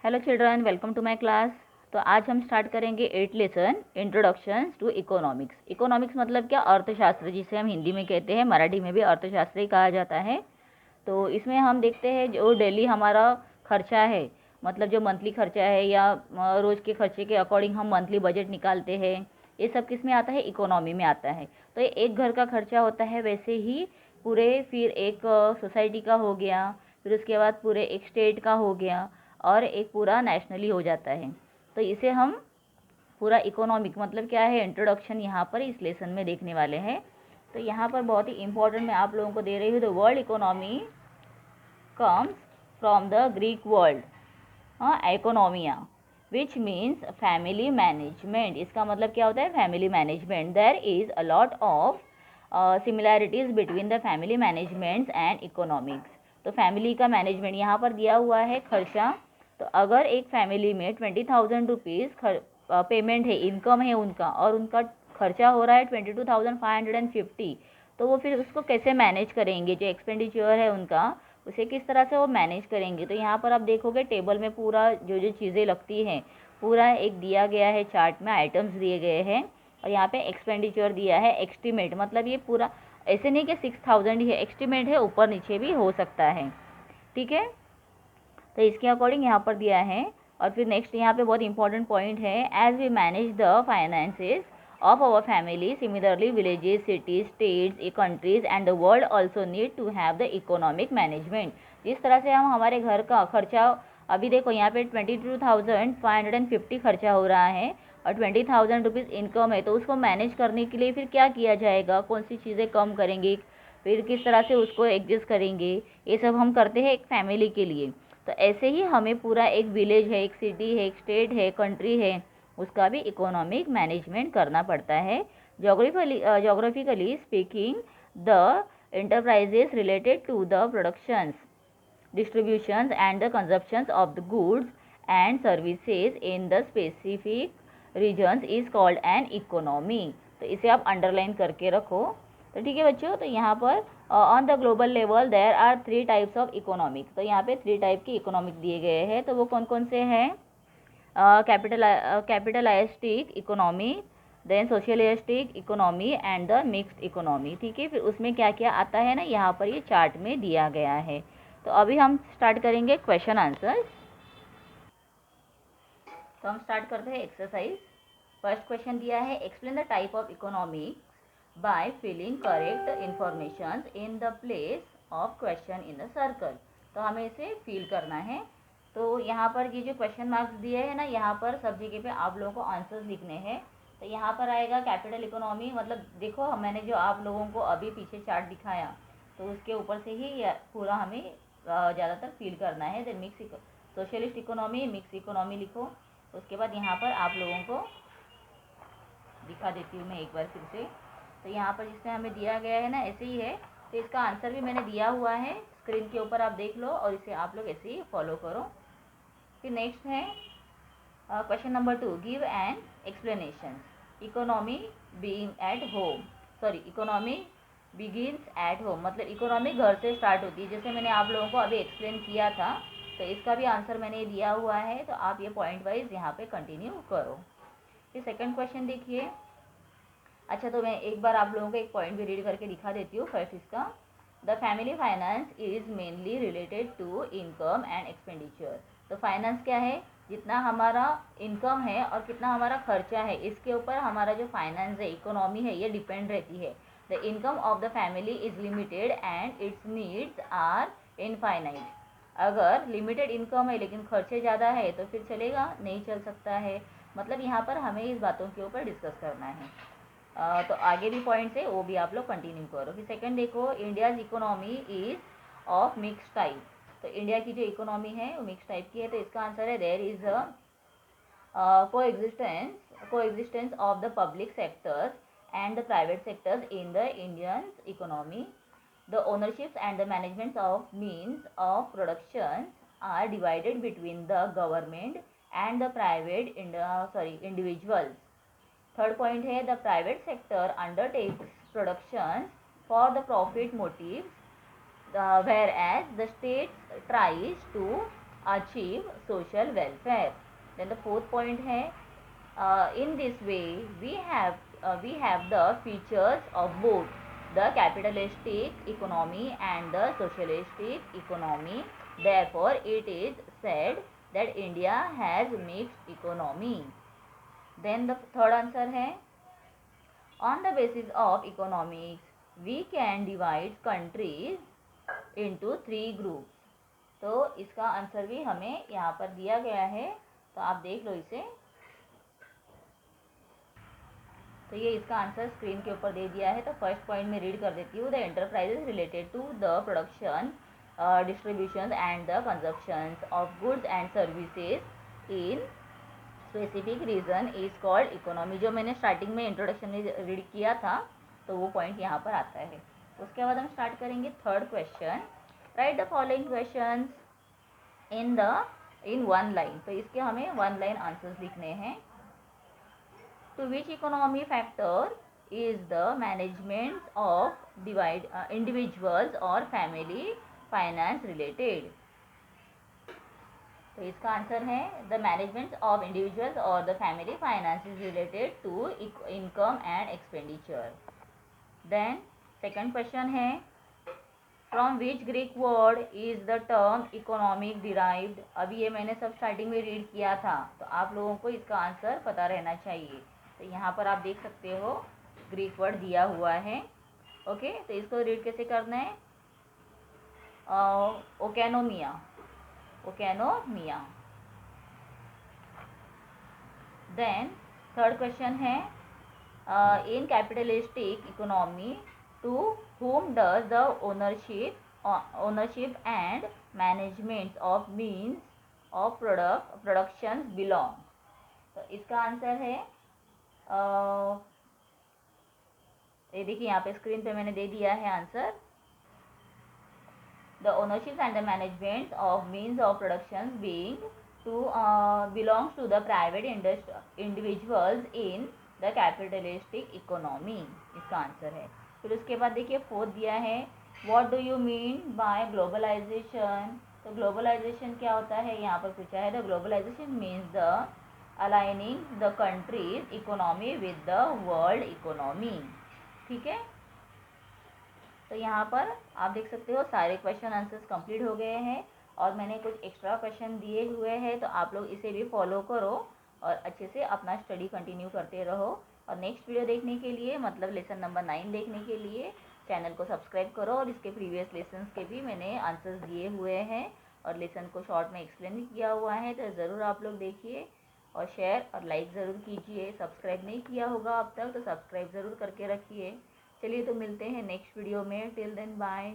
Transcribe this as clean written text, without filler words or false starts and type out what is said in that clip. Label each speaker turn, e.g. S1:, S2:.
S1: Hello children, welcome to my class. तो आज हम स्टार्ट करेंगे 8th lesson introduction to economics. Economics मतलब क्या? अर्थशास्त्र, जिसे हम हिंदी में कहते हैं, मराठी में भी अर्थशास्त्र ही कहा जाता है। तो इसमें हम देखते हैं जो डेली हमारा खर्चा है, मतलब जो मंथली खर्चा है या रोज़ के खर्चे के अकॉर्डिंग हम मंथली बजट निकालते हैं, ये सब किस में आता है? इकोनॉमी में आता है। तो ये एक घर का खर्चा होता है, वैसे ही पूरे फिर एक सोसाइटी का हो गया, फिर उसके बाद पूरे एक स्टेट का हो गया और एक पूरा नेशनली हो जाता है। तो इसे हम पूरा इकोनॉमिक मतलब क्या है, इंट्रोडक्शन यहाँ पर इस लेसन में देखने वाले हैं। तो यहाँ पर बहुत ही इंपॉर्टेंट मैं आप लोगों को दे रही हूँ। The world economy comes from the Greek world oikonomia, which means family management. इसका मतलब क्या होता है? Family management. There is a lot of similarities between the family managements and economics. तो फैमिली का मैनेजमेंट यहाँ पर दिया हुआ है खर्चा। तो अगर एक फैमिली में 20,000 रुपीज़ पेमेंट है, इनकम है उनका, और उनका खर्चा हो रहा है 22,550, तो वो फिर उसको कैसे मैनेज करेंगे? जो एक्सपेंडिचर है उनका, उसे किस तरह से वो मैनेज करेंगे? तो यहाँ पर आप देखोगे टेबल में पूरा जो जो चीज़ें लगती हैं पूरा एक दिया गया है, चार्ट में आइटम्स दिए गए हैं, और यहाँ पे एक्सपेंडिचर दिया है, एस्टिमेट। मतलब ये पूरा ऐसे नहीं कि 6,000 ही है, एस्टिमेट है, ऊपर नीचे भी हो सकता है, ठीक है। तो इसके अकॉर्डिंग यहाँ पर दिया है। और फिर नेक्स्ट यहाँ पे बहुत इंपॉर्टेंट पॉइंट है, as we manage the finances of our family, similarly villages, cities, states, countries and the world also need to have the economic management। जिस तरह से हम हमारे घर का खर्चा, अभी देखो यहाँ पे 22,550 खर्चा हो रहा है और 20,000 रुपीज़ इनकम है, तो उसको मैनेज करने के लिए फिर क्या किया जाएगा? कौन सी चीज़ें कम करेंगे, फिर किस तरह से उसको एडजस्ट करेंगे, ये सब हम करते हैं एक फैमिली के लिए। तो ऐसे ही हमें पूरा एक विलेज है, एक सिटी है, एक स्टेट है, कंट्री है, उसका भी इकोनॉमिक मैनेजमेंट करना पड़ता है। Geographically speaking, the enterprises related to the productions, distributions and the consumptions of the goods and services in the specific regions is called an economy। तो इसे आप अंडरलाइन करके रखो। तो ठीक है बच्चों, तो यहाँ पर on the global level there are 3 types of economic. तो यहाँ पे 3 टाइप की इकोनॉमिक दिए गए हैं। तो वो कौन कौन से हैं? Capitalistic economy, then socialistic economy and the mixed economy. ठीक है, फिर उसमें क्या क्या आता है ना, यहाँ पर ये चार्ट में दिया गया है। तो अभी हम स्टार्ट करेंगे क्वेश्चन आंसर। तो हम स्टार्ट करते हैं एक्सरसाइज। फर्स्ट क्वेश्चन दिया है, explain the type of economy by filling correct information in the place of question in the circle. तो हमें इसे फिल करना है। तो यहाँ पर ये जो क्वेश्चन मार्क्स दिए हैं ना, यहाँ पर सब जगह पे आप लोगों को आंसर्स लिखने हैं। तो यहाँ पर आएगा कैपिटल इकोनॉमी, मतलब देखो मैंने जो आप लोगों को अभी पीछे चार्ट दिखाया, तो उसके ऊपर से ही पूरा हमें ज़्यादातर फिल करना है। Then mix socialist economy, mix economy लिखो। उसके बाद यहाँ पर आप लोगों को दिखा देती हूँ मैं एक बार फिर से। तो यहाँ पर जिसमें हमें दिया गया है ना, ऐसे ही है। तो इसका आंसर भी मैंने दिया हुआ है, स्क्रीन के ऊपर आप देख लो और इसे आप लोग ऐसे ही फॉलो करो। फिर नेक्स्ट है question number 2, give an explanation economy being at home. Sorry, economy begins at home, मतलब इकोनॉमी घर से स्टार्ट होती है, जैसे मैंने आप लोगों को अभी एक्सप्लेन किया था। तो इसका भी आंसर मैंने दिया हुआ है, तो आप ये पॉइंट वाइज यहाँ पे कंटिन्यू करो। फिर सेकंड क्वेश्चन देखिए। अच्छा, तो मैं एक बार आप लोगों को एक पॉइंट भी रीड करके दिखा देती हूँ। फर्स्ट इसका, the family finance is mainly related to income and expenditure. तो फाइनेंस क्या है? जितना हमारा इनकम है और कितना हमारा खर्चा है, इसके ऊपर हमारा जो फाइनेंस है, इकोनॉमी है, ये डिपेंड रहती है। The income of the family is limited and its needs are infinite. अगर लिमिटेड इनकम है लेकिन खर्चे ज़्यादा है तो फिर चलेगा? नहीं चल सकता है। मतलब यहाँ पर हमें इस बातों के ऊपर डिस्कस करना है। तो आगे भी पॉइंट्स है, वो भी आप लोग कंटिन्यू करो। फिर सेकंड देखो, India's economy is of mix type. तो इंडिया की जो इकोनॉमी है वो मिक्स टाइप की है। तो इसका आंसर है, there is coexistence of the public sectors and the private sectors in the Indian economy. The ownerships and the management of means of production are divided between the government and the private individuals। Third point है, the private sector undertakes production for the profit motive, whereas the state tries to achieve social welfare. Then the fourth point है in this way we have the features of both the capitalistic economy and the socialistic economy. Therefore, it is said that India has mixed economy. Then the third answer है on the basis of economics, we can divide countries into three groups. तो इसका answer भी हमें यहाँ पर दिया गया है, तो आप देख लो इसे। तो ये इसका आंसर स्क्रीन के ऊपर दे दिया है। तो फर्स्ट पॉइंट में रीड कर देती हूँ। The enterprises related to the production, distribution and the consumption of goods and services in specific region is called economy. जो मैंने स्टार्टिंग में इंट्रोडक्शन में रीड किया था, तो वो पॉइंट यहाँ पर आता है। उसके बाद हम स्टार्ट करेंगे third question. Write the following question in one line. तो इसके हमें वन लाइन आंसर्स लिखने हैं। To which economy factor is the management of individuals और फैमिली फाइनेंस रिलेटेड। तो इसका आंसर है द मैनेजमेंट ऑफ इंडिविजुअल्स और the family finance is related to income and expenditure. Then second question है from which Greek word is the term economic derived. अभी ये मैंने सब स्टार्टिंग में रीड किया था, तो आप लोगों को इसका आंसर पता रहना चाहिए। तो यहाँ पर आप देख सकते हो ग्रीक वर्ड दिया हुआ है। ओके, तो इसको रीड कैसे करना है? Oikonomia, oikonomia. Then third question है in capitalistic economy to whom does the ownership and management of means of productions belong। तो इसका आंसर है ये देखिए यहाँ पे स्क्रीन पे मैंने दे दिया है answer. The ownership and the management of means of production belongs to the private individuals in the capitalistic economy। इसका आंसर है। फिर उसके बाद देखिए फोर्थ दिया है what do you mean by globalization. तो ग्लोबलाइजेशन क्या होता है यहाँ पर पूछा है। The globalization means the aligning the country's economy with the world economy. ठीक है, तो यहाँ पर आप देख सकते हो सारे क्वेश्चन आंसर्स कंप्लीट हो गए हैं और मैंने कुछ एक्स्ट्रा क्वेश्चन दिए हुए हैं, तो आप लोग इसे भी फॉलो करो और अच्छे से अपना स्टडी कंटिन्यू करते रहो। और नेक्स्ट वीडियो देखने के लिए, मतलब लेसन नंबर 9 देखने के लिए चैनल को सब्सक्राइब करो। और इसके प्रीवियस लेसन्स के भी मैंने आंसर्स दिए हुए हैं और लेसन को शॉर्ट में एक्सप्लेन भी किया हुआ है, तो ज़रूर आप लोग देखिए और शेयर और लाइक ज़रूर कीजिए। सब्सक्राइब नहीं किया होगा अब तक तो सब्सक्राइब ज़रूर करके रखिए। चलिए, तो मिलते हैं नेक्स्ट वीडियो में। Till then bye.